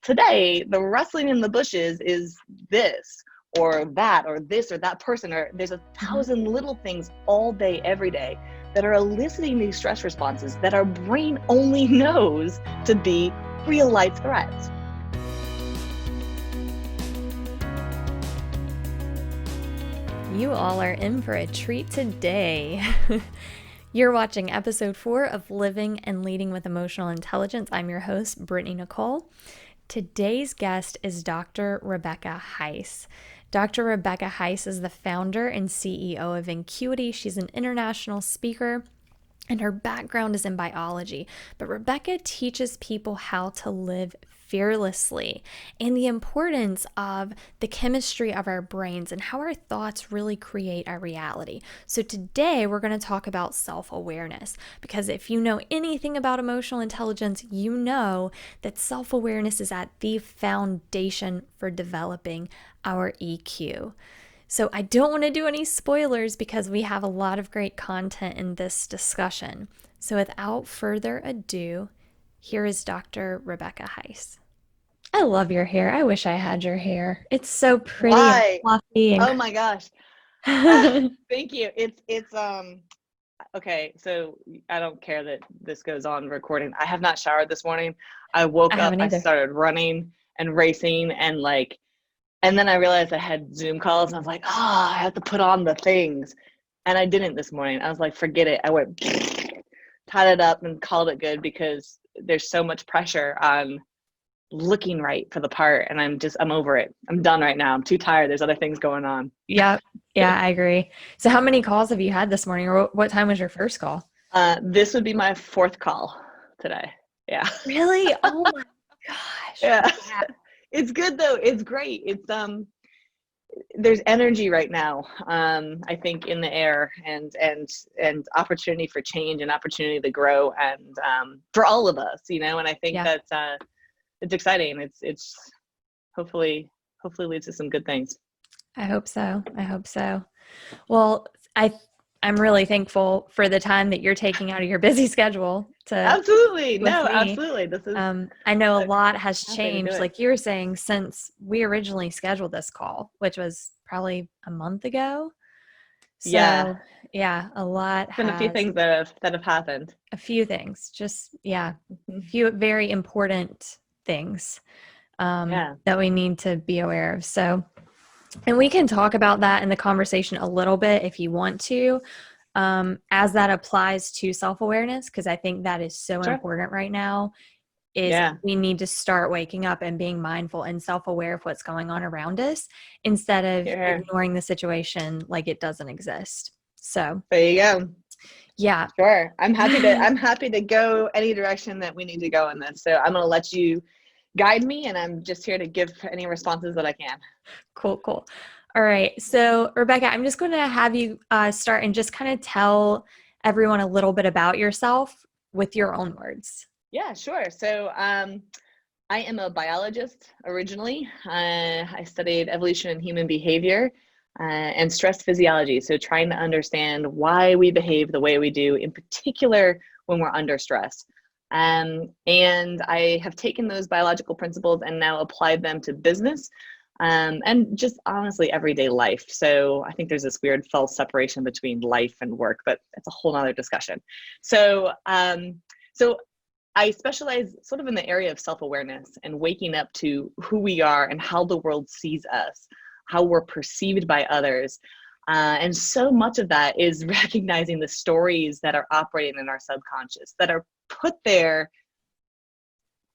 today, the rustling in the bushes is this or that or this or that person, or there's a thousand little things all day, every day that are eliciting these stress responses that our brain only knows to be real life threats. You all are in for a treat today. You're watching episode 4 of Living and Leading with Emotional Intelligence. I'm your host, Brittney-Nichole. Today's guest is Dr. Rebecca Heiss. Dr. Rebecca Heiss is the founder and CEO of Icueity. She's an international speaker, and her background is in biology. But Rebecca teaches people how to live fearlessly and the importance of the chemistry of our brains and how our thoughts really create our reality. So today we're going to talk about self-awareness, because if you know anything about emotional intelligence, you know that self-awareness is at the foundation for developing our EQ. So I don't want to do any spoilers because we have a lot of great content in this discussion. So without further ado, here is Dr. Rebecca Heiss. I love your hair. I wish I had your hair. It's so pretty and fluffy. Oh my gosh. Thank you. It's okay, so I don't care that this goes on recording. I have not showered this morning. I woke up, I started running and racing and then I realized I had Zoom calls and I was like, I have to put on the things. And I didn't this morning. I was like, forget it. I went, tied it up and called it good, because there's so much pressure on looking right for the part. And I'm over it. I'm done right now. I'm too tired. There's other things going on. Yeah, I agree. So how many calls have you had this morning, or what time was your first call? This would be my 4th call today. Yeah. Really? Oh my gosh. Yeah. It's good though. It's great. It's there's energy right now, I think, in the air, and opportunity for change and opportunity to grow, and for all of us, and I think that's it's exciting. It's hopefully leads to some good things. I hope so. Well, I'm really thankful for the time that you're taking out of your busy schedule to absolutely. This is I know a lot has changed, like you were saying, since we originally scheduled this call, which was probably a month ago. So yeah, a lot. Been a few things that have happened. A few things, just a few very important things that we need to be aware of. So, and we can talk about that in the conversation a little bit if you want to, as that applies to self-awareness, because I think that is so important right now. We need to start waking up and being mindful and self-aware of what's going on around us, instead of ignoring the situation like it doesn't exist. So there you go. Yeah, sure. I'm happy to go any direction that we need to go in this. So I'm going to let you guide me, and I'm just here to give any responses that I can. Cool. All right. So Rebecca, I'm just going to have you start and just kind of tell everyone a little bit about yourself with your own words. Yeah, sure. So I am a biologist originally. I studied evolution and human behavior and stress physiology. So trying to understand why we behave the way we do, in particular when we're under stress. And I have taken those biological principles and now applied them to business and just honestly everyday life. So I think there's this weird false separation between life and work, but that's a whole nother discussion. So I specialize sort of in the area of self-awareness and waking up to who we are and how the world sees us, how we're perceived by others. And so much of that is recognizing the stories that are operating in our subconscious, that are put there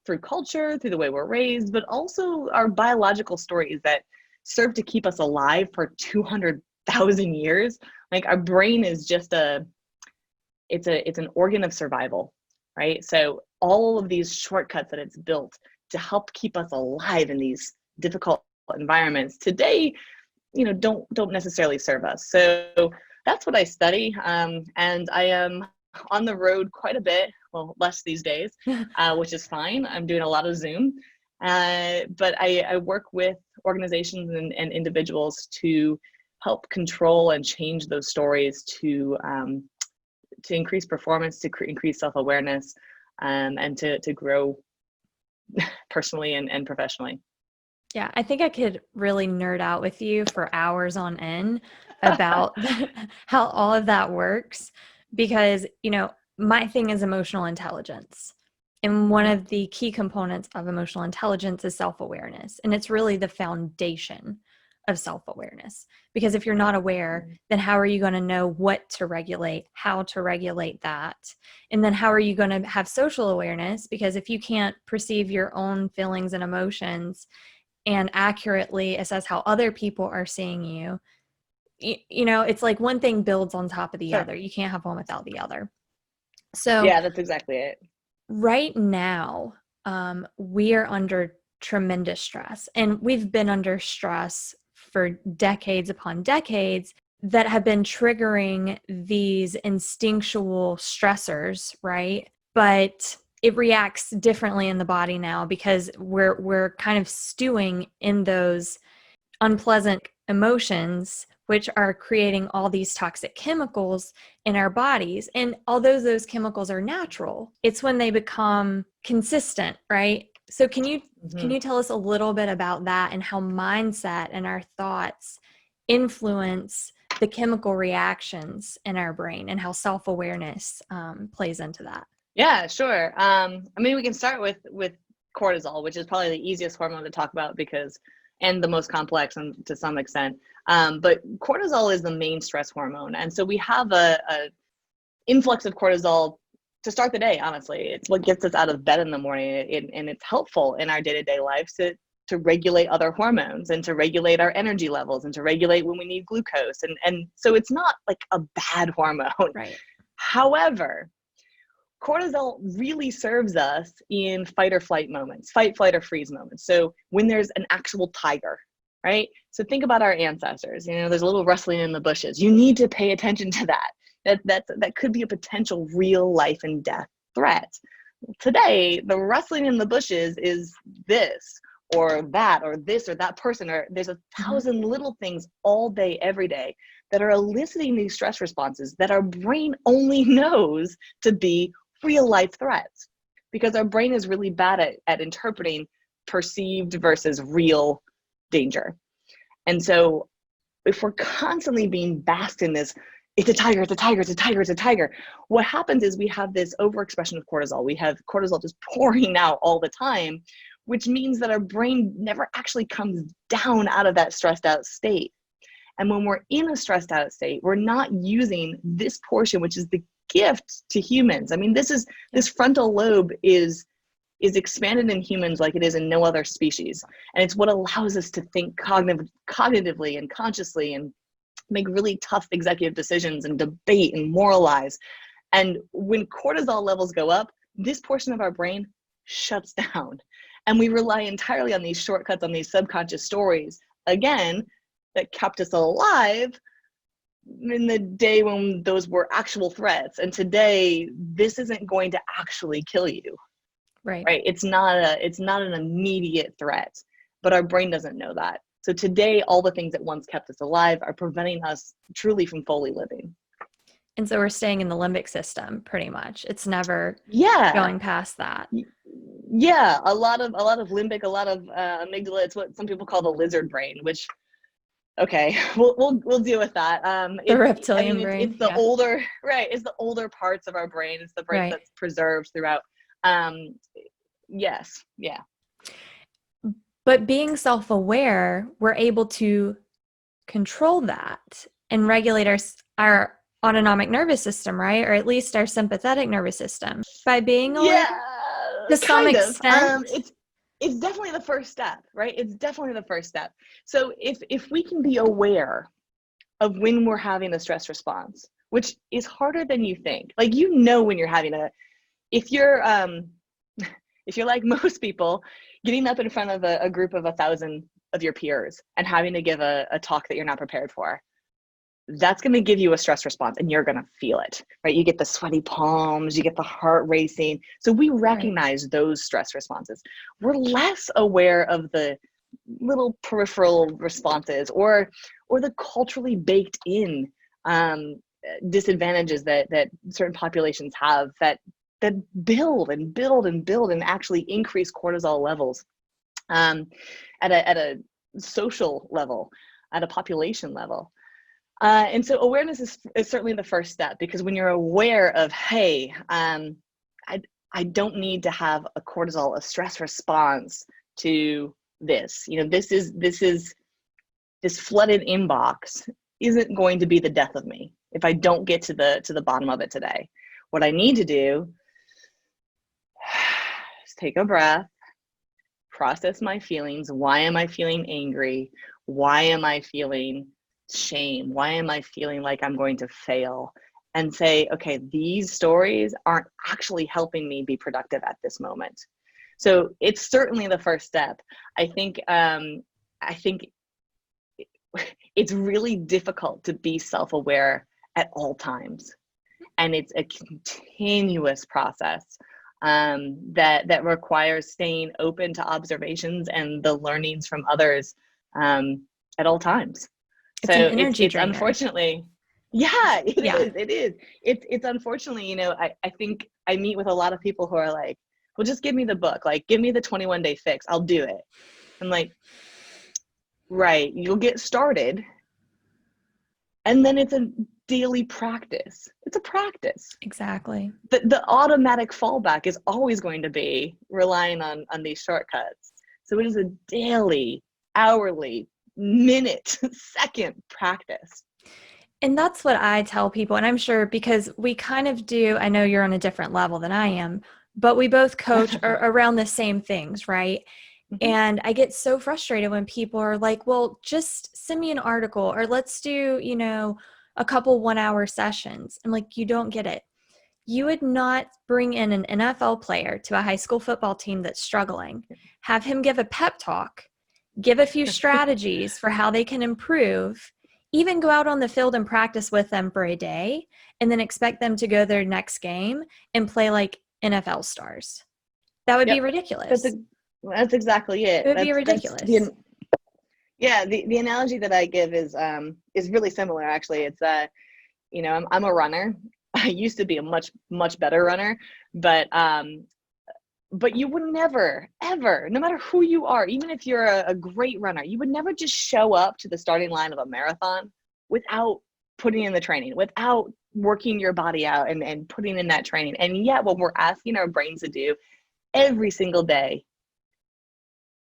through culture, through the way we're raised, but also our biological stories that serve to keep us alive for 200,000 years. Like our brain is just it's an organ of survival, right? So all of these shortcuts that it's built to help keep us alive in these difficult environments today, don't necessarily serve us. So that's what I study. And I am on the road quite a bit, well, less these days, which is fine. I'm doing a lot of Zoom, but I work with organizations and individuals to help control and change those stories to increase performance, to increase self-awareness, and to grow personally and professionally. Yeah, I think I could really nerd out with you for hours on end about how all of that works because, my thing is emotional intelligence. And one of the key components of emotional intelligence is self-awareness. And it's really the foundation of self-awareness. Because if you're not aware, then how are you going to know what to regulate, how to regulate that? And then how are you going to have social awareness? Because if you can't perceive your own feelings and emotions and accurately assess how other people are seeing you, it's like one thing builds on top of the other. You can't have one without the other. So yeah, that's exactly it. Right now, we are under tremendous stress, and we've been under stress for decades upon decades that have been triggering these instinctual stressors, right? But it reacts differently in the body now because we're kind of stewing in those unpleasant emotions, which are creating all these toxic chemicals in our bodies. And although those chemicals are natural, it's when they become consistent, right? So can you tell us a little bit about that and how mindset and our thoughts influence the chemical reactions in our brain and how self-awareness plays into that? Yeah, sure. I mean, we can start with cortisol, which is probably the easiest hormone to talk about and the most complex and to some extent. But cortisol is the main stress hormone. And so we have a influx of cortisol to start the day, honestly. It's what gets us out of bed in the morning, and it's helpful in our day-to-day lives to regulate other hormones and to regulate our energy levels and to regulate when we need glucose. And so it's not like a bad hormone. Right. However, cortisol really serves us in fight or flight moments, fight, flight, or freeze moments. So when there's an actual tiger, right? So think about our ancestors, there's a little rustling in the bushes. You need to pay attention to that. That could be a potential real life and death threat. Today, the rustling in the bushes is this or that or this or that person, or there's 1,000 little things all day, every day that are eliciting these stress responses that our brain only knows to be real life threats, because our brain is really bad at interpreting perceived versus real danger. And so if we're constantly being basked in this, it's a tiger, it's a tiger, it's a tiger, it's a tiger, what happens is we have this overexpression of cortisol. We have cortisol just pouring out all the time, which means that our brain never actually comes down out of that stressed out state. And when we're in a stressed out state, we're not using this portion, which is the gift to humans. I mean, this frontal lobe is expanded in humans like it is in no other species. And it's what allows us to think cognitively and consciously and make really tough executive decisions and debate and moralize. And when cortisol levels go up, this portion of our brain shuts down. And we rely entirely on these shortcuts, on these subconscious stories, again, that kept us alive in the day when those were actual threats. And today, this isn't going to actually kill you. Right. It's not an immediate threat, but our brain doesn't know that. So today, all the things that once kept us alive are preventing us truly from fully living. And so we're staying in the limbic system pretty much. It's never going past that. Yeah, a lot of limbic, a lot of amygdala. It's what some people call the lizard brain, which, okay, we'll deal with that. The reptilian brain. It's the older, right? It's the older parts of our brain. It's the brain that's preserved throughout. Yes, yeah. But being self-aware, we're able to control that and regulate our autonomic nervous system, right? Or at least our sympathetic nervous system by being aware to some extent. It's definitely the first step, right? It's definitely the first step. So if we can be aware of when we're having a stress response, which is harder than you think, like, when you're having if you're like most people, getting up in front of a group of 1,000 of your peers and having to give a talk that you're not prepared for, that's going to give you a stress response and you're going to feel it, right? You get the sweaty palms, you get the heart racing. So we recognize those stress responses. We're less aware of the little peripheral responses or the culturally baked in disadvantages that certain populations have that build and build and build and actually increase cortisol levels at a social level, at a population level. And so awareness is certainly the first step, because when you're aware of, hey, I don't need to have a cortisol, a stress response to this. This flooded inbox isn't going to be the death of me if I don't get to the bottom of it today. What I need to do is take a breath, process my feelings. Why am I feeling angry? Why am I feeling shame? Why am I feeling like I'm going to fail? And say, okay, these stories aren't actually helping me be productive at this moment. So it's certainly the first step. I think it's really difficult to be self-aware at all times. And it's a continuous process that requires staying open to observations and the learnings from others at all times. It's an energy it's drainer. Unfortunately, it is. It's unfortunately, I think I meet with a lot of people who are like, well, just give me the book, like give me the 21-day fix, I'll do it. I'm like, right, you'll get started, and then it's a daily practice. It's a practice. Exactly. The automatic fallback is always going to be relying on these shortcuts. So it is a daily, hourly, minute, second practice. And that's what I tell people. And I'm sure, because we kind of do, I know you're on a different level than I am, but we both coach around the same things, right? Mm-hmm. And I get so frustrated when people are like, well, just send me an article, or let's do, a couple 1-hour sessions. I'm like, you don't get it. You would not bring in an NFL player to a high school football team that's struggling, have him give a pep talk, give a few strategies for how they can improve, even go out on the field and practice with them for a day, and then expect them to go their next game and play like NFL stars. That would be ridiculous. That's exactly it. It would be ridiculous. The analogy that I give is really similar, actually. It's I'm a runner. I used to be a much better runner, but you would never, ever, no matter who you are, even if you're a great runner, you would never just show up to the starting line of a marathon without putting in the training, without working your body out and putting in that training. And yet what we're asking our brains to do every single day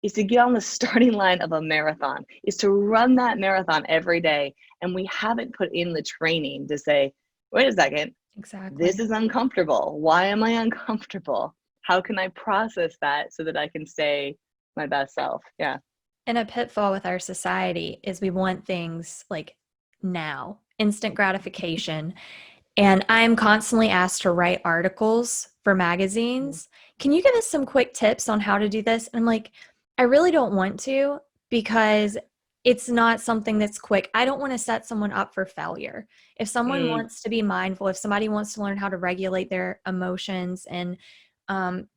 is to get on the starting line of a marathon, is to run that marathon every day. And we haven't put in the training to say, wait a second, exactly, this is uncomfortable. Why am I uncomfortable? How can I process that so that I can stay my best self? Yeah. And a pitfall with our society is we want things like now, instant gratification. And I'm constantly asked to write articles for magazines. Can you give us some quick tips on how to do this? And I'm like, I really don't want to, because it's not something that's quick. I don't want to set someone up for failure. If someone wants to be mindful, if somebody wants to learn how to regulate their emotions, and I'm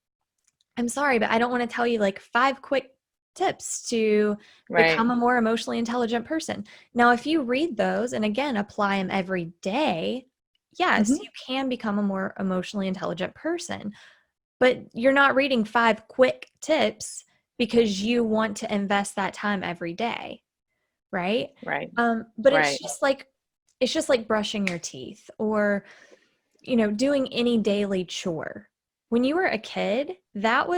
sorry, but I don't want to tell you like 5 quick tips to become a more emotionally intelligent person. Now, if you read those and again, apply them every day, yes, you can become a more emotionally intelligent person, but you're not reading 5 quick tips because you want to invest that time every day. Right. But it's just like brushing your teeth, or, doing any daily chore. When you were a kid, that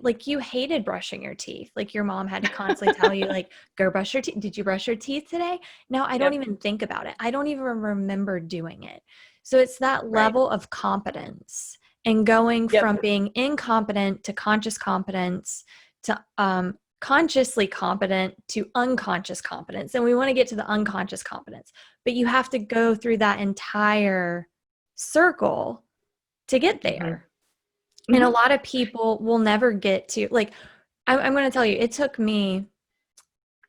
like you hated brushing your teeth. Like your mom had to constantly tell you like, go brush your teeth. Did you brush your teeth today? Now I don't even think about it. I don't even remember doing it. So it's that level of competence, and going from being incompetent to conscious competence to consciously competent to unconscious competence. And we want to get to the unconscious competence, but you have to go through that entire circle to get there. And a lot of people will never get to, like, I'm going to tell you, it took me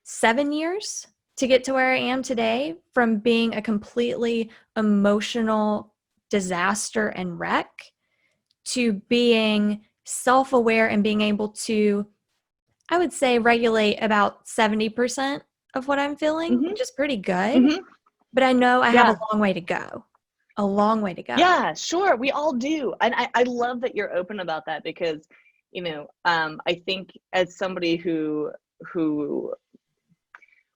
7 years to get to where I am today, from being a completely emotional disaster and wreck to being self-aware and being able to, I would say, regulate about 70% of what I'm feeling, which is pretty good. But I know I have a long way to go. a long way to go. Yeah, sure. We all do. And I love that you're open about that because, I think as somebody who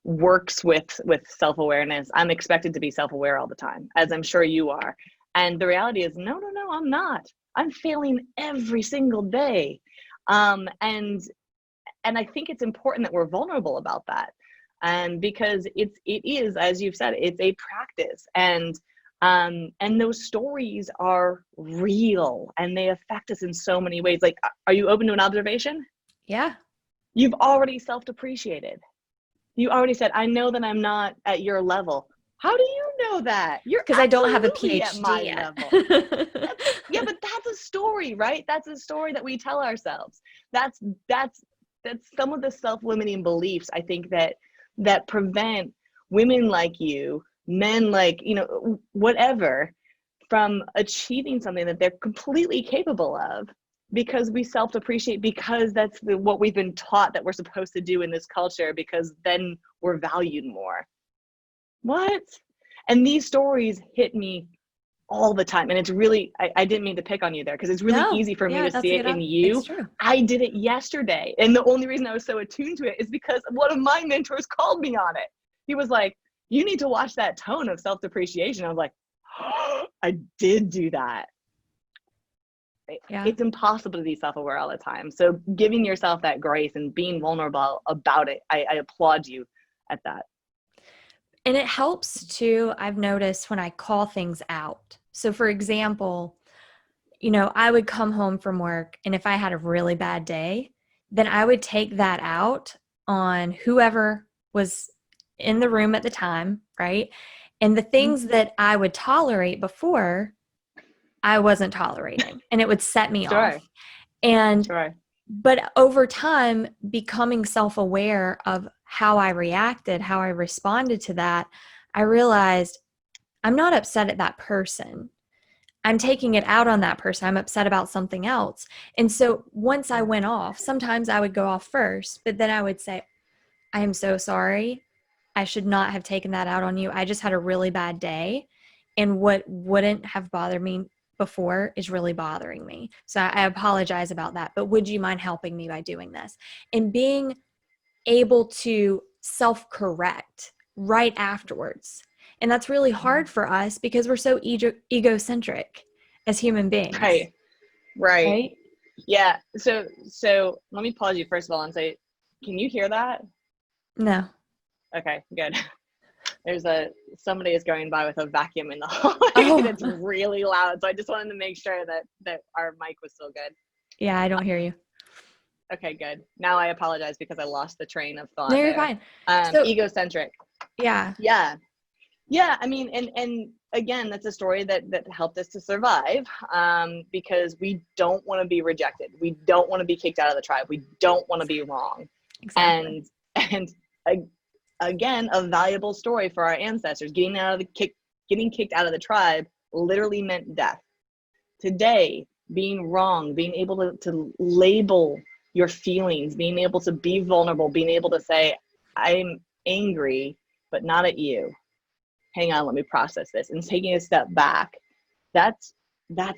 works with self-awareness, I'm expected to be self-aware all the time, as I'm sure you are. And the reality is, no, I'm not. I'm failing every single day. And I think it's important that we're vulnerable about that. And because it is, as you've said, it's a practice. And those stories are real and they affect us in so many ways. Like, are you open to an observation? Yeah. You've already self-depreciated. You already said, I know that I'm not at your level. How do you know that? You're because I don't have a absolutely PhD at my yet. level. Yeah, but that's a story, right? That's a story that we tell ourselves. That's some of the self-limiting beliefs, I think, that prevent women like you, men like, whatever, from achieving something that they're completely capable of, because we self-depreciate, because that's what we've been taught that we're supposed to do in this culture, because then we're valued more. What? And these stories hit me all the time. And it's really, I didn't mean to pick on you there, because it's really easy for me to see it in you. It's true. I did it yesterday. And the only reason I was so attuned to it is because one of my mentors called me on it. He was like, you need to watch that tone of self-depreciation. I was like, oh, I did do that. Yeah. It's impossible to be self-aware all the time. So giving yourself that grace and being vulnerable about it, I applaud you at that. And it helps too, I've noticed, when I call things out. So for example, I would come home from work, and if I had a really bad day, then I would take that out on whoever was in the room at the time, right? And the things that I would tolerate before, I wasn't tolerating, and it would set me off. And but over time, becoming self-aware of how I reacted, how I responded to that, I realized I'm not upset at that person. I'm taking it out on that person. I'm upset about something else. And so once I went off, sometimes I would go off first, but then I would say, I am so sorry. I should not have taken that out on you. I just had a really bad day. And what wouldn't have bothered me before is really bothering me. So I apologize about that. But would you mind helping me by doing this? And being able to self-correct right afterwards. And that's really hard for us because we're so egocentric as human beings. Right. Yeah. So let me pause you first of all and say, can you hear that? No. Okay, good. There's somebody is going by with a vacuum in the hallway and it's really loud. So I just wanted to make sure that our mic was still good. Yeah, I don't hear you. Okay, good. Now I apologize because I lost the train of thought. No, you're fine. Egocentric. Yeah. I mean, and again, that's a story that helped us to survive, because we don't want to be rejected. We don't want to be kicked out of the tribe. We don't want to be wrong. Exactly. And again, a valuable story for our ancestors. Getting kicked out of the tribe literally meant death. Today, being wrong, being able to label your feelings, being able to be vulnerable, being able to say, I'm angry, but not at you. Hang on, let me process this. And taking a step back, that's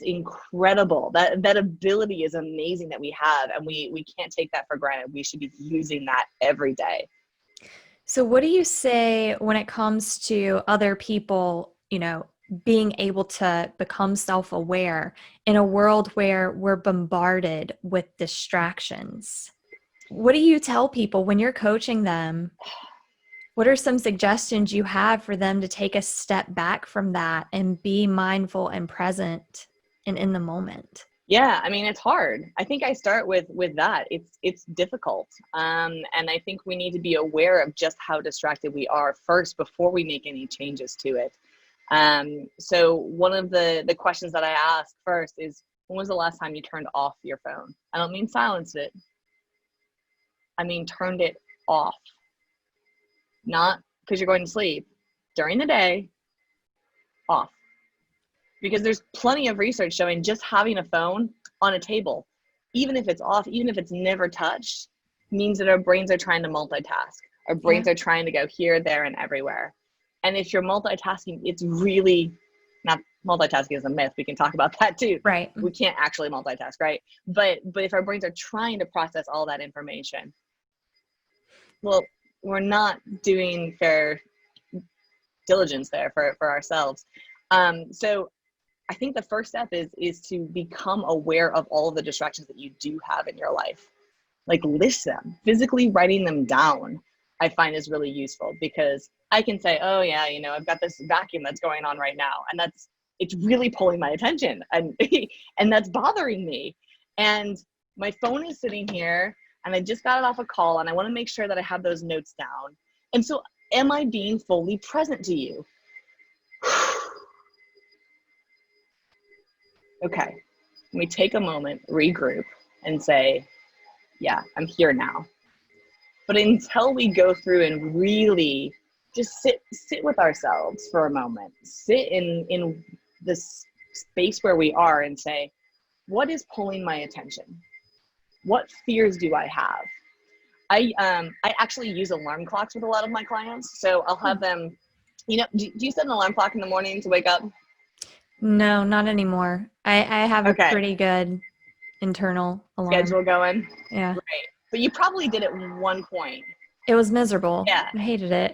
incredible. That ability is amazing that we have, and we can't take that for granted. We should be using that every day. So what do you say when it comes to other people, being able to become self-aware in a world where we're bombarded with distractions? What do you tell people when you're coaching them? What are some suggestions you have for them to take a step back from that and be mindful and present and in the moment? Yeah, I mean, it's hard. I think I start with that. It's difficult. And I think we need to be aware of just how distracted we are first before we make any changes to it. So one of the questions that I ask first is, when was the last time you turned off your phone? I don't mean silenced it. I mean, turned it off. Not because you're going to sleep. During the day, off. Because there's plenty of research showing just having a phone on a table, even if it's off, even if it's never touched, means that our brains are trying to multitask. Our brains are trying to go here, there, and everywhere. And if you're multitasking, it's really, Now, multitasking is a myth. We can talk about that too. Right. We can't actually multitask, right? But if our brains are trying to process all that information, well, we're not doing fair diligence there for ourselves. So I think the first step is to become aware of all of the distractions that you do have in your life. Like, list them. Physically writing them down, I find, is really useful, because I can say, oh yeah, I've got this vacuum that's going on right now, and it's really pulling my attention, and and that's bothering me. And my phone is sitting here, and I just got it off a call, and I want to make sure that I have those notes down. And so, am I being fully present to you? Okay, let me take a moment, regroup, and say, yeah, I'm here now. But until we go through and really just sit with ourselves for a moment, sit in this space where we are and say, what is pulling my attention? What fears do I have? I actually use alarm clocks with a lot of my clients. So I'll have them, do you set an alarm clock in the morning to wake up? No, not anymore. I have Okay. a pretty good internal alarm Schedule going. Yeah. Right. But you probably did at one point. It was miserable. Yeah. I hated it.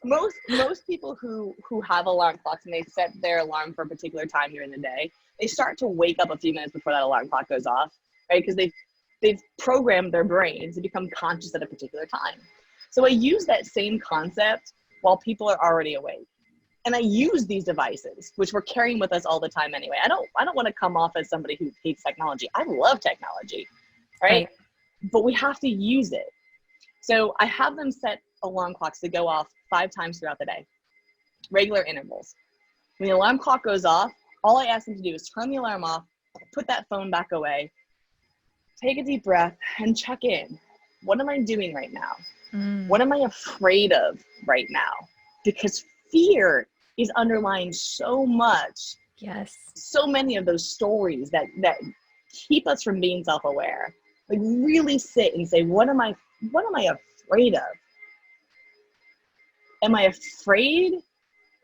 Most people who have alarm clocks and they set their alarm for a particular time during the day, they start to wake up a few minutes before that alarm clock goes off, right? Because they've programmed their brains to become conscious at a particular time. So I use that same concept while people are already awake. And I use these devices, which we're carrying with us all the time anyway. I don't want to come off as somebody who hates technology. I love technology, right? But we have to use it. So I have them set alarm clocks to go off 5 times throughout the day, regular intervals. When the alarm clock goes off, all I ask them to do is turn the alarm off, put that phone back away, take a deep breath, and check in. What am I doing right now? What am I afraid of right now? Because fear is underlying so much. Yes. So many of those stories that keep us from being self-aware. Like, really sit and say, what am I afraid of? Am I afraid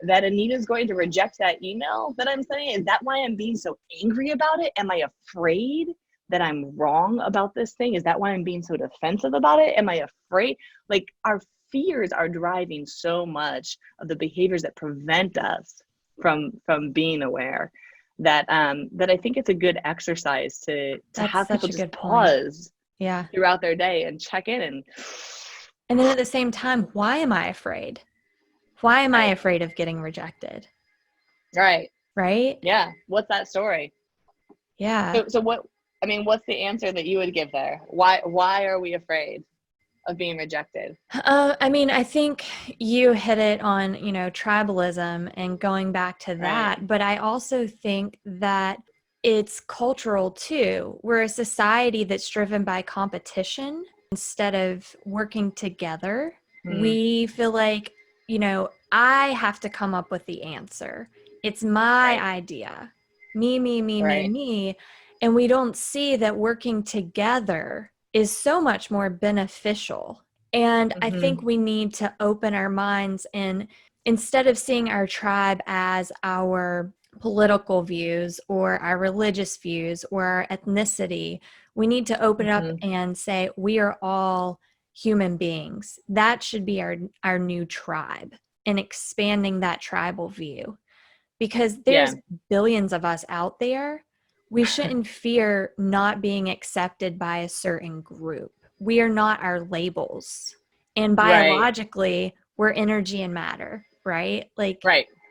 that Anita's going to reject that email that I'm sending? Is that why I'm being so angry about it? Am I afraid that I'm wrong about this thing? Is that why I'm being so defensive about it? Am I afraid? Like, our fears are driving so much of the behaviors that prevent us from being aware, that I think it's a good exercise to have people just pause throughout their day and check in. And then at the same time, why am I afraid? Why am I afraid of getting rejected? Right. Right? Yeah. What's that story? Yeah. So what's the answer that you would give there? Why are we afraid of being rejected? I think you hit it on, tribalism and going back to that. Right. But I also think that it's cultural too. We're a society that's driven by competition instead of working together. We feel like, I have to come up with the answer. It's my idea. Me. And we don't see that working together is so much more beneficial. And I think we need to open our minds, and instead of seeing our tribe as our political views or our religious views or our ethnicity, we need to open up and say, we are all human beings. That should be our new tribe, and expanding that tribal view, because there's billions of us out there. We shouldn't fear not being accepted by a certain group. We are not our labels. And biologically, we're energy and matter, right?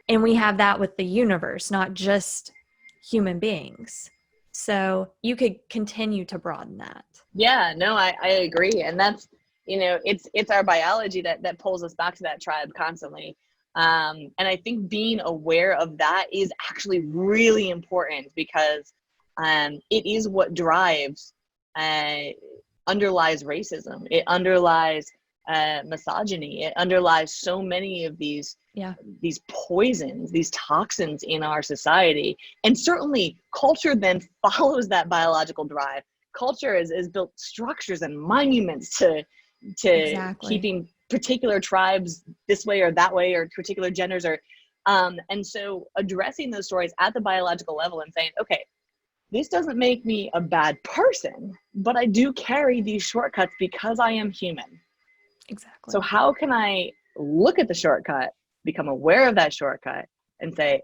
And we have that with the universe, not just human beings. So you could continue to broaden that. Yeah, no, I agree. And that's, it's our biology that pulls us back to that tribe constantly. And I think being aware of that is actually really important, because it is what underlies racism. It underlies misogyny. It underlies so many of these poisons, these toxins in our society. And certainly culture then follows that biological drive. Culture is built structures and monuments to keeping particular tribes this way or that way, or particular genders, or And so addressing those stories at the biological level and saying, okay, this doesn't make me a bad person, but I do carry these shortcuts because I am human. Exactly. So how can I look at the shortcut, become aware of that shortcut, and say,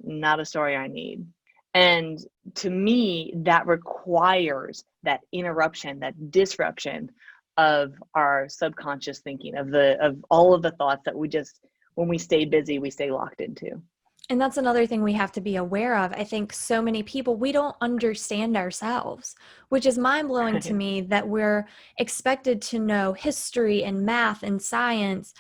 not a story I need. And to me, that requires that interruption, that disruption of our subconscious thinking, of all of the thoughts that we just, when we stay busy, we stay locked into. And that's another thing we have to be aware of. I think so many people, we don't understand ourselves, which is mind-blowing to me, that we're expected to know history and math and science,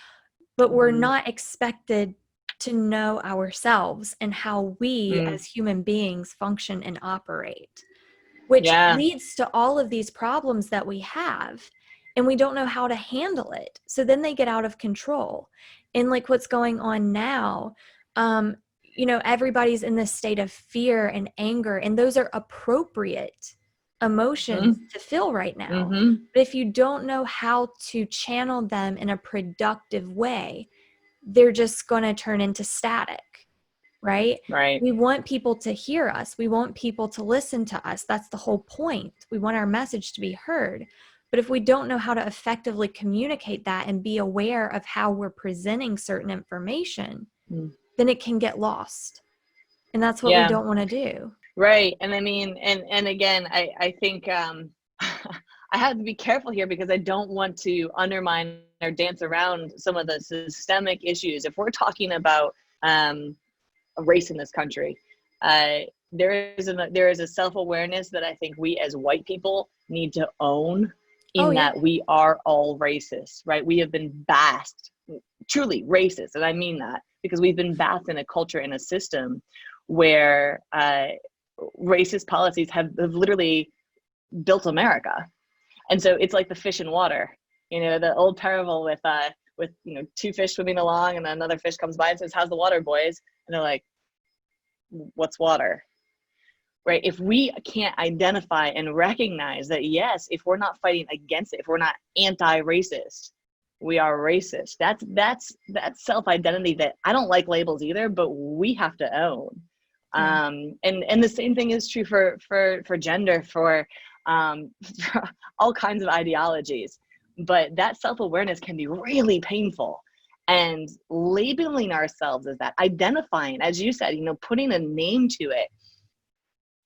but we're not expected to know ourselves and how we as human beings function and operate, which leads to all of these problems that we have, and we don't know how to handle it. So then they get out of control. And like what's going on now, everybody's in this state of fear and anger, and those are appropriate emotions to feel right now. But if you don't know how to channel them in a productive way, they're just going to turn into static, right? We want people to hear us. We want people to listen to us. That's the whole point. We want our message to be heard. But if we don't know how to effectively communicate that and be aware of how we're presenting certain information, then it can get lost. And that's what we don't want to do. Right. And I mean, and again, I think I have to be careful here because I don't want to undermine or dance around some of the systemic issues. If we're talking about race in this country, there is a self-awareness that I think we as white people need to own, that we are all racist, right? We have been bathed, truly racist, and I mean that, because we've been bathed in a culture and a system where racist policies have literally built America. And so it's like the fish in water, the old parable with two fish swimming along, and another fish comes by and says, "How's the water, boys?" And they're like, "What's water?" Right? If we can't identify and recognize that, yes, if we're not fighting against it, if we're not anti-racist, we are racist. That's self-identity that I don't like labels either, but we have to own. And the same thing is true for gender, for all kinds of ideologies. But that self-awareness can be really painful. And labeling ourselves as that, identifying, as you said, putting a name to it,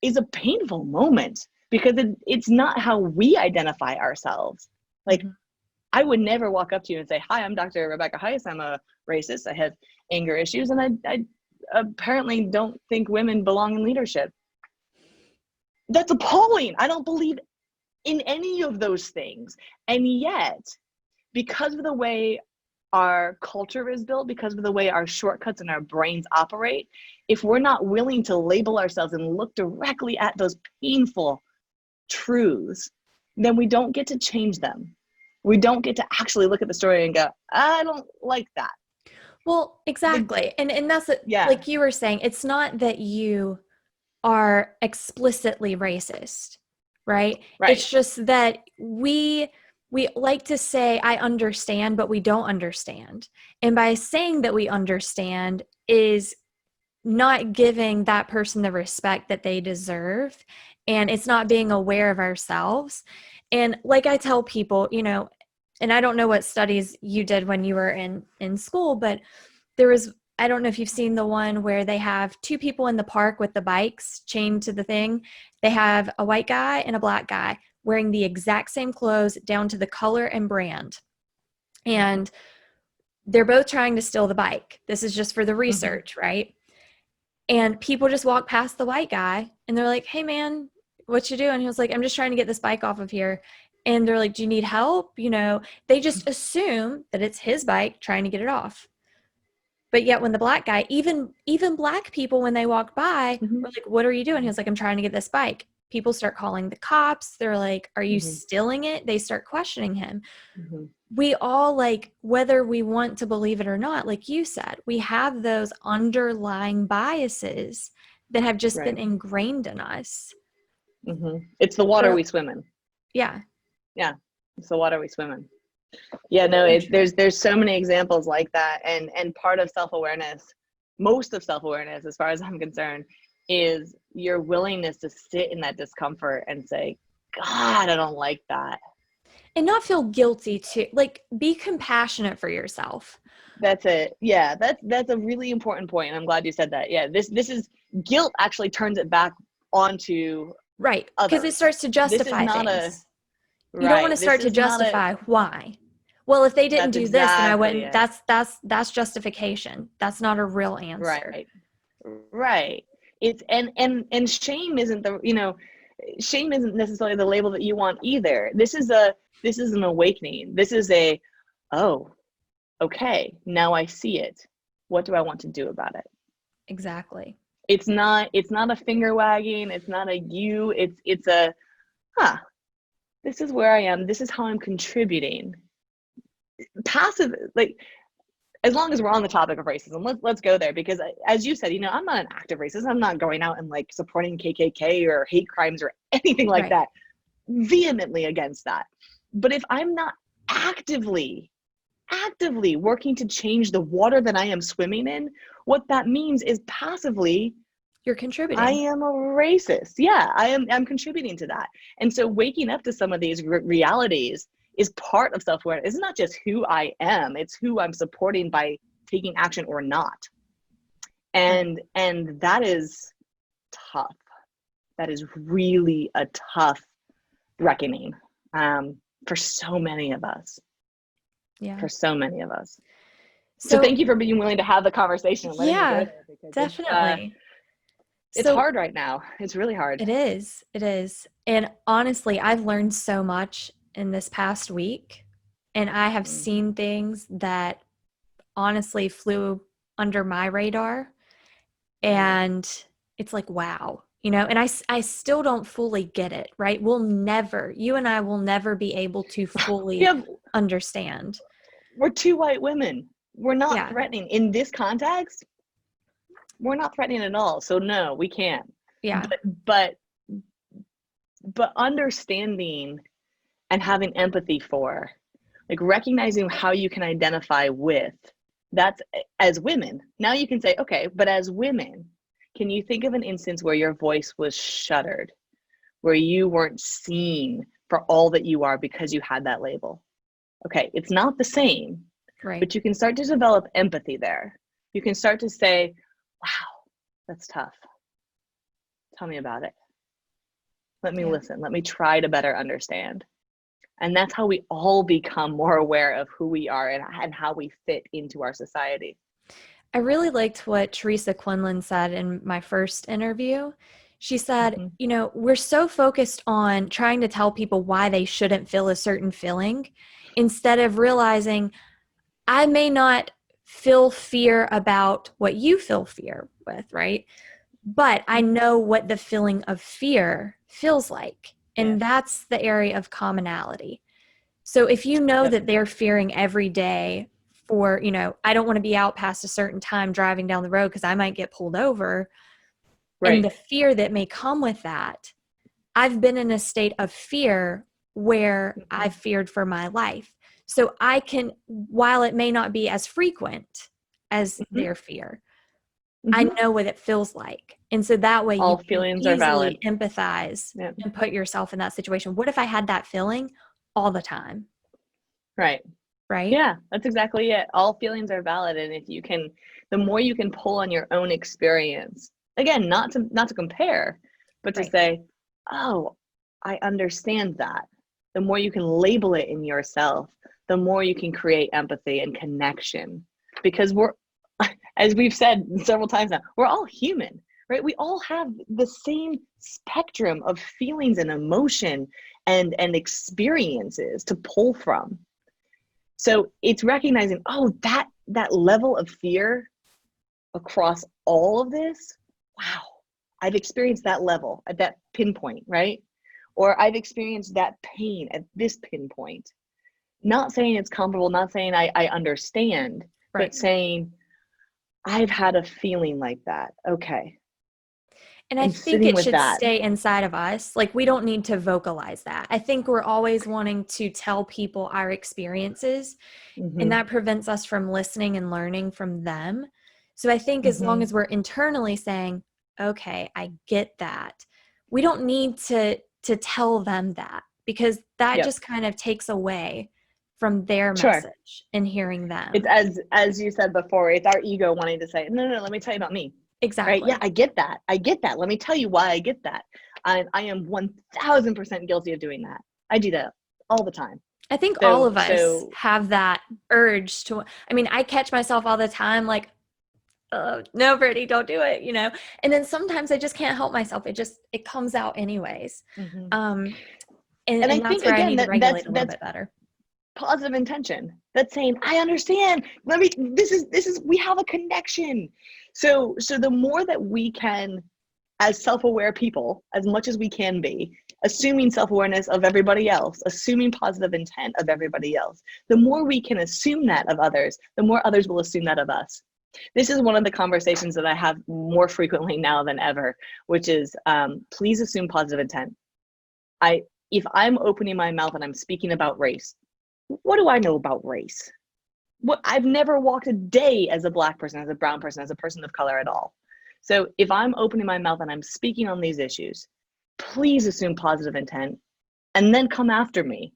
is a painful moment, because it's not how we identify ourselves. Like, I would never walk up to you and say, "Hi, I'm Dr. Rebecca Heiss. I'm a racist. I have anger issues, and I apparently don't think women belong in leadership." That's appalling. I don't believe in any of those things. And yet, because of the way our culture is built, because of the way our shortcuts and our brains operate, if we're not willing to label ourselves and look directly at those painful truths, then we don't get to change them. We don't get to actually look at the story and go, "I don't like that." Well, exactly. And that's like you were saying, it's not that you are explicitly racist, right? It's just that we like to say, "I understand," but we don't understand. And by saying that we understand is not giving that person the respect that they deserve. And it's not being aware of ourselves. And like I tell people, and I don't know what studies you did when you were in school, but there was, I don't know if you've seen the one where they have two people in the park with the bikes chained to the thing. They have a white guy and a black guy wearing the exact same clothes down to the color and brand. And they're both trying to steal the bike. This is just for the research, right? And people just walk past the white guy and they're like, "Hey man, what you doing?" He was like, "I'm just trying to get this bike off of here." And they're like, "Do you need help?" They just assume that it's his bike trying to get it off. But yet when the black guy, even black people, when they walk by, were like, "What are you doing?" He was like, "I'm trying to get this bike." People start calling the cops. They're like, "Are you stealing it?" They start questioning him. We all, like, whether we want to believe it or not, like you said, we have those underlying biases that have just been ingrained in us. It's the water we swim in. Yeah. It's the water we swim in. Yeah, no, there's so many examples like that. And part of self-awareness most of self-awareness, as far as I'm concerned, is your willingness to sit in that discomfort and say, God, I don't like that. And not feel guilty too. Like, be compassionate for yourself. That's it. Yeah, that's a really important point. And I'm glad you said that. Yeah, this is guilt actually turns it back onto Right. others. Because it starts to justify things. You don't want to start to justify why. Well, if they didn't do this, then I wouldn't. That's justification. That's not a real answer. Right. It's and shame isn't shame isn't necessarily the label that you want either. This is an awakening. This is oh, okay, now I see it. What do I want to do about it? Exactly. It's not a finger wagging. It's not a you. It's a, this is where I am. This is how I'm contributing. Passive, like, as long as we're on the topic of racism, let's go there, because as you said, I'm not an active racist. I'm not going out and like supporting KKK or hate crimes or anything like that. Vehemently against that. But if I'm not actively working to change the water that I am swimming in, what that means is passively you're contributing. I am a racist. Yeah, I'm contributing to that. And so waking up to some of these realities is part of self-awareness. It's not just who I am, it's who I'm supporting by taking action or not. And that is tough. That is really a tough reckoning for so many of us. Yeah. For so many of us. So thank you for being willing to have the conversation. And letting me go there, because definitely. It's hard right now. It's really hard. It is. It is. And honestly, I've learned so much in this past week, and I have seen things that honestly flew under my radar, and it's like, wow, and I still don't fully get it, right? You and I will never be able to fully understand. We're two white women. We're not threatening in this context. We're not threatening at all. So no, we can't. Yeah. But understanding and having empathy for, like, recognizing how you can identify with, that's as women. Now you can say, okay, but as women, can you think of an instance where your voice was shuttered, where you weren't seen for all that you are because you had that label? Okay, it's not the same, right? But you can start to develop empathy there. You can start to say, wow, that's tough. Tell me about it. Let me listen. Let me try to better understand. And that's how we all become more aware of who we are and how we fit into our society. I really liked what Teresa Quinlan said in my first interview. She said, we're so focused on trying to tell people why they shouldn't feel a certain feeling, instead of realizing I may not feel fear about what you feel fear with, right? But I know what the feeling of fear feels like. And that's the area of commonality. So if you know that they're fearing every day for, I don't want to be out past a certain time driving down the road because I might get pulled over. Right. And the fear that may come with that, I've been in a state of fear where I've feared for my life. So I can, while it may not be as frequent as their fear, I know what it feels like. And so that way all you feelings can are valid. Easily empathize and put yourself in that situation. What if I had that feeling all the time? Right. Yeah, that's exactly it. All feelings are valid. And if you can, the more you can pull on your own experience, again, not to compare, but to say, oh, I understand that. The more you can label it in yourself, the more you can create empathy and connection. Because we're, as we've said several times now, we're all human, right? We all have the same spectrum of feelings and emotion and experiences to pull from. So it's recognizing, oh, that level of fear across all of this, wow, I've experienced that level at that pinpoint, right? Or I've experienced that pain at this pinpoint. Not saying it's comparable, not saying I understand, but saying, I've had a feeling like that. Okay. And I think it should stay inside of us. Like, we don't need to vocalize that. I think we're always wanting to tell people our experiences, and that prevents us from listening and learning from them. So I think as long as we're internally saying, okay, I get that, we don't need to tell them that, because that Yep. just kind of takes away from their Sure. message and hearing them. It's as you said before, it's our ego wanting to say, no, let me tell you about me. Exactly. Right? Yeah, I get that. Let me tell you why I get that. I am 1000% guilty of doing that. I do that all the time. I think all of us have that urge to, I mean, I catch myself all the time, like, oh, no, Brittany, don't do it, and then sometimes I just can't help myself. It comes out anyways. And I that's think, where again, I need to regulate a little bit better. Positive intention. That's saying, I understand. We have a connection. So the more that we can, as self-aware people, as much as we can be, assuming self-awareness of everybody else, assuming positive intent of everybody else, the more we can assume that of others, the more others will assume that of us. This is one of the conversations that I have more frequently now than ever, which is, please assume positive intent. If I'm opening my mouth and I'm speaking about race, what do I know about race? I've never walked a day as a Black person, as a brown person, as a person of color at all. So if I'm opening my mouth and I'm speaking on these issues, please assume positive intent and then come after me.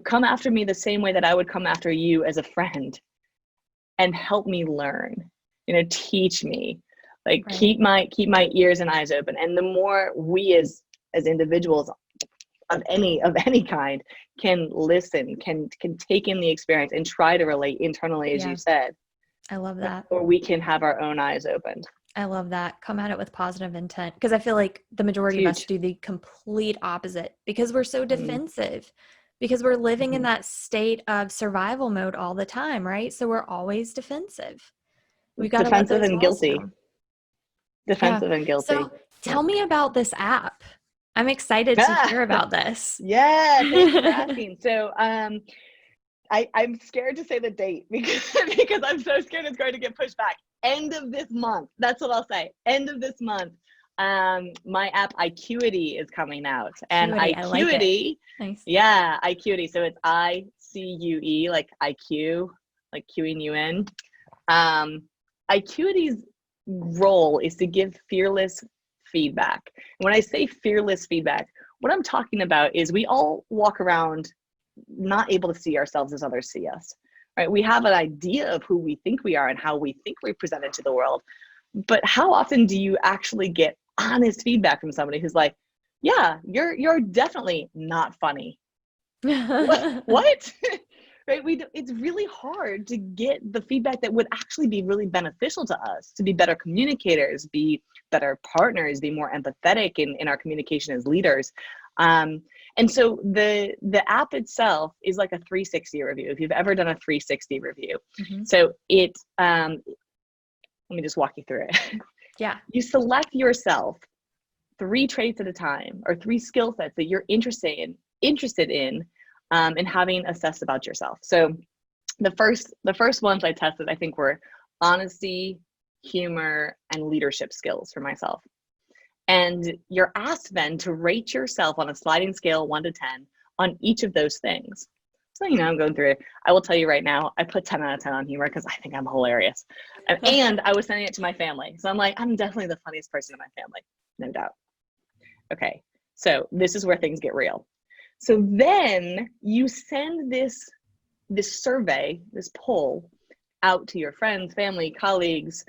Come after me the same way that I would come after you as a friend, and help me learn, teach me, like, right. keep my ears and eyes open. And the more we as individuals of any kind can listen, can take in the experience and try to relate internally, as you said. I love that. Or we can have our own eyes opened. I love that. Come at it with positive intent, because I feel like the majority of us do the complete opposite, because we're so defensive, because we're living in that state of survival mode all the time, right? So we're always defensive. We've got defensive and guilty. Down. Defensive and guilty. So tell me about this app. I'm excited to hear about this. Yeah, thanks for asking. So I'm scared to say the date because I'm so scared it's going to get pushed back. End of this month. That's what I'll say. End of this month. My app Icueity is coming out. And Icueity, nice. Yeah, Icueity. So it's ICUE, like IQ, like queuing you in. Icueity's role is to give fearless feedback. When I say fearless feedback, what I'm talking about is we all walk around not able to see ourselves as others see us, right? We have an idea of who we think we are and how we think we're presented to the world. But how often do you actually get honest feedback from somebody who's like, yeah, you're definitely not funny. What? Right? It's really hard to get the feedback that would actually be really beneficial to us, to be better communicators, be better partners, be more empathetic in our communication as leaders. And so the app itself is like a 360 review, if you've ever done a 360 review. So let me just walk you through it. Yeah. You select yourself 3 traits at a time, or 3 skill sets that you're interested in and having assessed about yourself. So the first ones I tested, I think, were honesty, humor, and leadership skills for myself. And you're asked then to rate yourself on a sliding scale 1 to 10 on each of those things. So, I'm going through it. I will tell you right now, I put 10 out of 10 on humor because I think I'm hilarious. And I was sending it to my family. So I'm like, I'm definitely the funniest person in my family, no doubt. Okay, so this is where things get real. So then you send this survey, this poll, out to your friends, family, colleagues,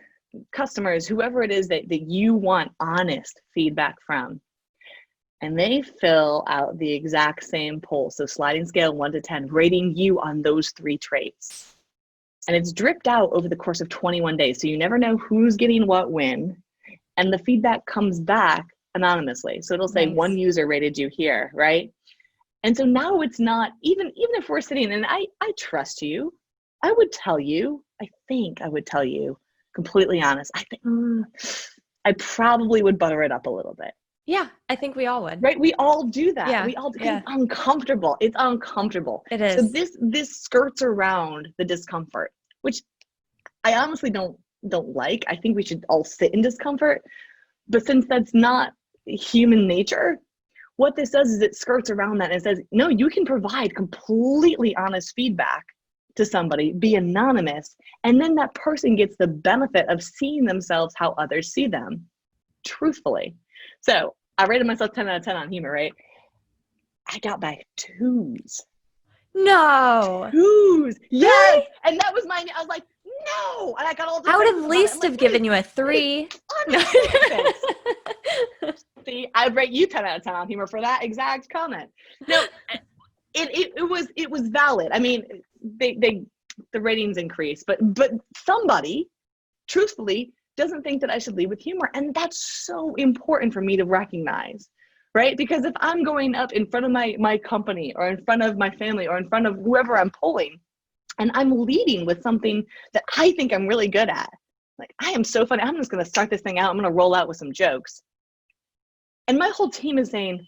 customers, whoever it is that you want honest feedback from. And they fill out the exact same poll. So sliding scale 1 to 10, rating you on those 3 traits. And it's dripped out over the course of 21 days. So you never know who's getting what when. And the feedback comes back anonymously. So it'll say, nice. 1 user rated you here, right? And so now it's not, even if we're sitting, and I trust you, I would tell you, completely honest, I think I probably would butter it up a little bit. Yeah, I think we all would. Right? We all do that. Yeah. We all do. Yeah. It's uncomfortable. It's uncomfortable. It is. So this skirts around the discomfort, which I honestly don't like. I think we should all sit in discomfort. But since that's not human nature, what this does is it skirts around that and says, no, you can provide completely honest feedback to somebody, be anonymous, and then that person gets the benefit of seeing themselves how others see them, truthfully. So I rated myself 10 out of 10 on humor, right? I got back 2s. No. 2s. Yes. Really? And that was I was like, no. And I got all I would defensive have about it. least I'm like, have given you a 3. No. See, I'd rate you 10 out of 10 on humor for that exact comment. No, it was valid. I mean, the ratings increased, but somebody, truthfully, doesn't think that I should lead with humor, and that's so important for me to recognize, right? Because if I'm going up in front of my company, or in front of my family, or in front of whoever I'm pulling, and I'm leading with something that I think I'm really good at, like, I am so funny, I'm just going to start this thing out, I'm going to roll out with some jokes, and my whole team is saying,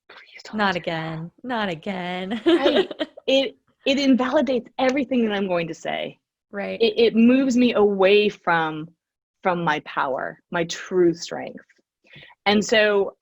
please don't. Not again. Not again. Right. It invalidates everything that I'm going to say. Right. It moves me away from my power, my true strength. And so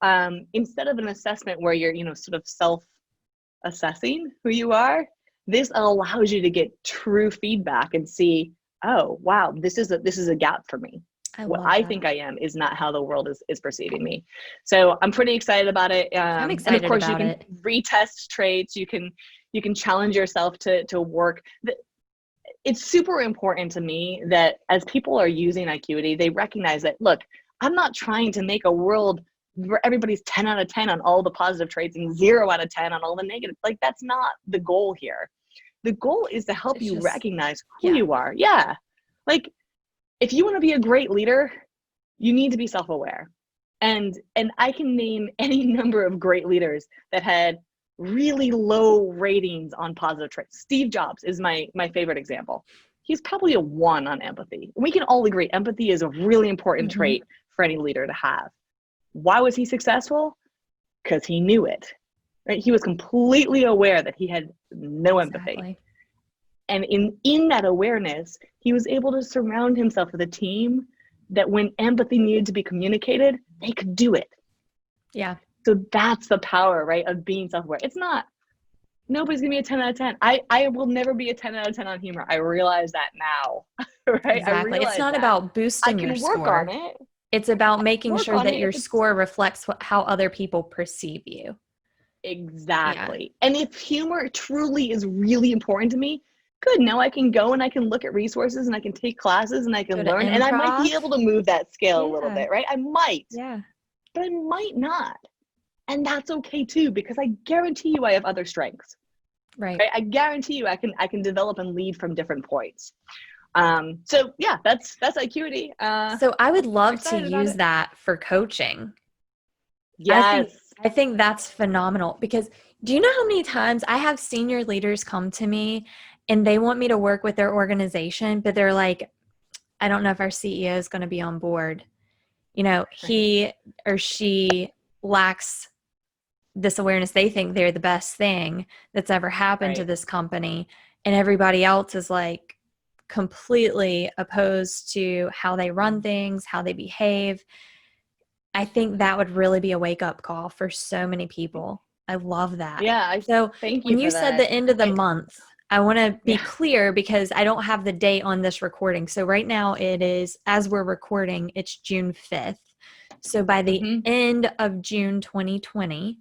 instead of an assessment where you're, sort of self-assessing who you are, this allows you to get true feedback and see, oh, wow, this is a gap for me. What I think I am is not how the world is perceiving me. So I'm pretty excited about it. I'm excited and of course about you can retest traits. You can challenge yourself to work. It's super important to me that as people are using Icueity, they recognize that, look, I'm not trying to make a world where everybody's 10 out of 10 on all the positive traits and 0 out of 10 on all the negative. Like, that's not the goal here. The goal is to help you recognize who you are. Yeah. Like, if you want to be a great leader, you need to be self-aware. And I can name any number of great leaders that had really low ratings on positive traits. Steve Jobs is my favorite example. He's probably a 1 on empathy. We can all agree empathy is a really important trait for any leader to have. Why was he successful? Because he knew it. Right? He was completely aware that he had no empathy. And in that awareness, he was able to surround himself with a team that when empathy needed to be communicated, they could do it. Yeah. So that's the power, right, of being self-aware. It's not, nobody's gonna be a 10 out of 10. I will never be a 10 out of 10 on humor. I realize that now, right? Exactly. It's not about boosting your score. I can work on it. It's about making sure that your score reflects how other people perceive you. Exactly. Yeah. And if humor truly is really important to me, good, now I can go and I can look at resources and I can take classes and I can learn and I might be able to move that scale a little bit, right? I might. Yeah. But I might not. And that's okay too, because I guarantee you I have other strengths. Right. I guarantee you I can develop and lead from different points. So yeah, that's Icueity. So I would love to use that for coaching. Yes. I think that's phenomenal, because do you know how many times I have senior leaders come to me and they want me to work with their organization, but they're like, I don't know if our CEO is going to be on board. He or she lacks this awareness. They think they're the best thing that's ever happened to this company. And everybody else is like completely opposed to how they run things, how they behave. I think that would really be a wake-up call for so many people. I love that. Yeah. So thank you. When you said the end of the month, I want to be clear because I don't have the date on this recording. So right now it is, as we're recording, it's June 5th. So by the end of June 2020,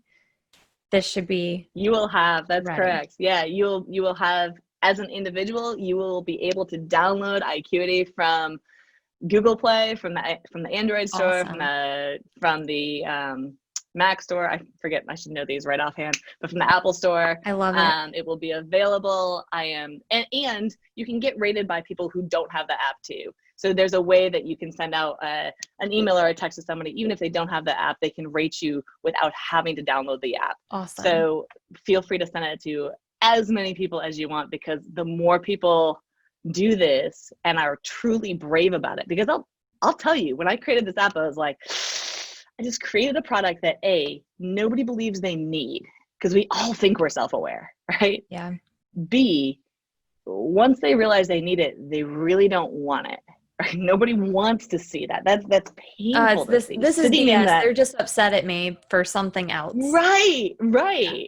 this should be You will have, that's ready. Correct. Yeah, you will have, as an individual, you will be able to download Icueity from Google Play, from the Android store, from the Mac store. I forget, I should know these right offhand, but from the Apple store. I love it. It will be available. And you can get rated by people who don't have the app too. So there's a way that you can send out an email or a text to somebody, even if they don't have the app, they can rate you without having to download the app. Awesome. So feel free to send it to as many people as you want, because the more people do this and are truly brave about it, because I'll tell you, when I created this app, I was like, I just created a product that nobody believes they need, because we all think we're self-aware, right? Yeah. B, once they realize they need it, they really don't want it. Right? Nobody wants to see that. That's painful. This is BS. They're just upset at me for something else. Right. Yeah.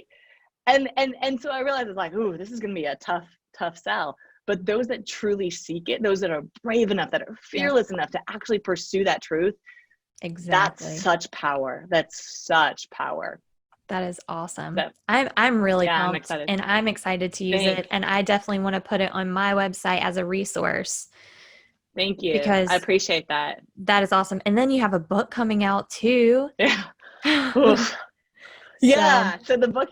And so I realized it's like, ooh, this is gonna be a tough tough sell. But those that truly seek it, those that are brave enough, that are fearless enough to actually pursue that truth, Exactly. that's such power. That's such power. That is awesome. So, I'm really pumped, I'm excited. and I'm excited to use it. And I definitely want to put it on my website as a resource. Thank you. Because I appreciate that. That is awesome. And then you have a book coming out too. Yeah. Yeah. So the book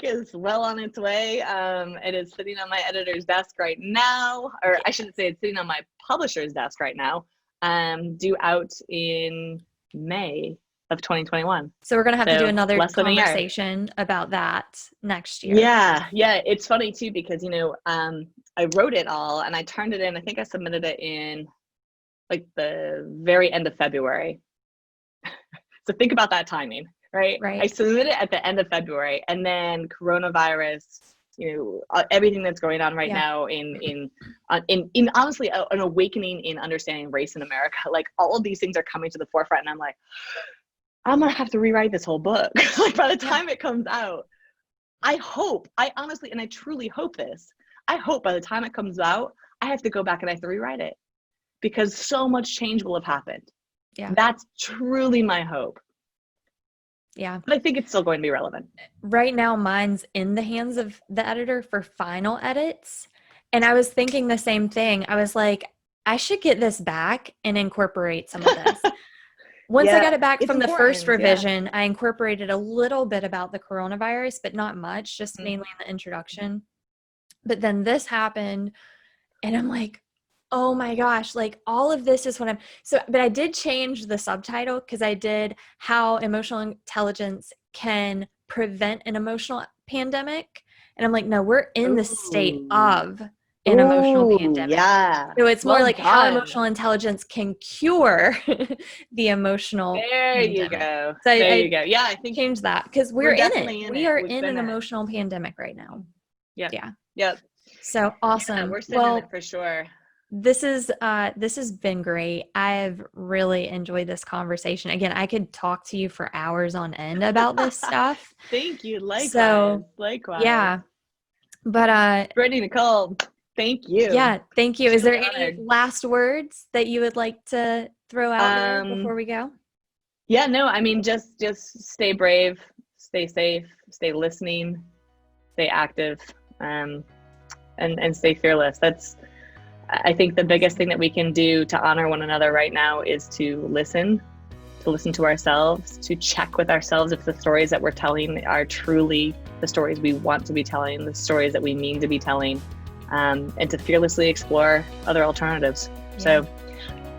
is well on its way. It is sitting on my editor's desk right now, or I shouldn't say it's sitting on my publisher's desk right now. Due out in May of 2021. So we're going to have to do another conversation about that next year. Yeah. It's funny too, because, I wrote it all and I turned it in. I think I submitted it in like the very end of February. So think about that timing, right? I submitted it at the end of February, and then coronavirus, everything that's going on right now in honestly an awakening in understanding race in America. Like all of these things are coming to the forefront, and I'm like, I'm gonna have to rewrite this whole book. Like by the time it comes out, I honestly, and I truly hope this. I hope by the time it comes out, I have to go back and I have to rewrite it, because so much change will have happened. Yeah. That's truly my hope. Yeah. But I think it's still going to be relevant. Right now, mine's in the hands of the editor for final edits. And I was thinking the same thing. I was like, I should get this back and incorporate some of this. Once I got it back from the first revision, I incorporated a little bit about the coronavirus, but not much, just mainly in the introduction. But then this happened, and I'm like, oh my gosh, like all of this is what but I did change the subtitle, because I did how emotional intelligence can prevent an emotional pandemic. And I'm like, no, we're in the state of an emotional pandemic. Yeah. So it's more like how emotional intelligence can cure the emotional pandemic. You go. So there you go. Yeah, I think change that, because we're in it. We are in an emotional pandemic right now. Yeah. So awesome. Yeah, we're sitting in it for sure. This has been great. I've really enjoyed this conversation. Again, I could talk to you for hours on end about this stuff. Thank you. Likewise. Yeah. But Brittney-Nichole, thank you. Yeah, thank you. Is there any last words that you would like to throw out there before we go? Yeah, no, I mean, just stay brave, stay safe, stay listening, stay active, and stay fearless. I think the biggest thing that we can do to honor one another right now is to listen to ourselves, to check with ourselves if the stories that we're telling are truly the stories we want to be telling, the stories that we mean to be telling, and to fearlessly explore other alternatives. Yeah. So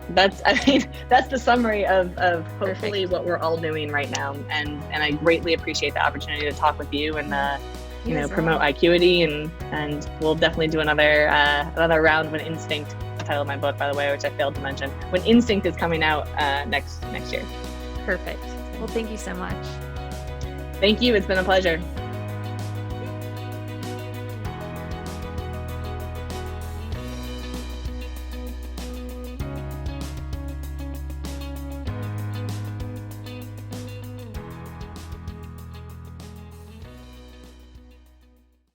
that's the summary of hopefully what we're all doing right now. And I greatly appreciate the opportunity to talk with you and promote Icueity, and we'll definitely do another round when Instinct, the title of my book, by the way, which I failed to mention, when Instinct is coming out next year. Perfect. Well, thank you so much. Thank you. It's been a pleasure.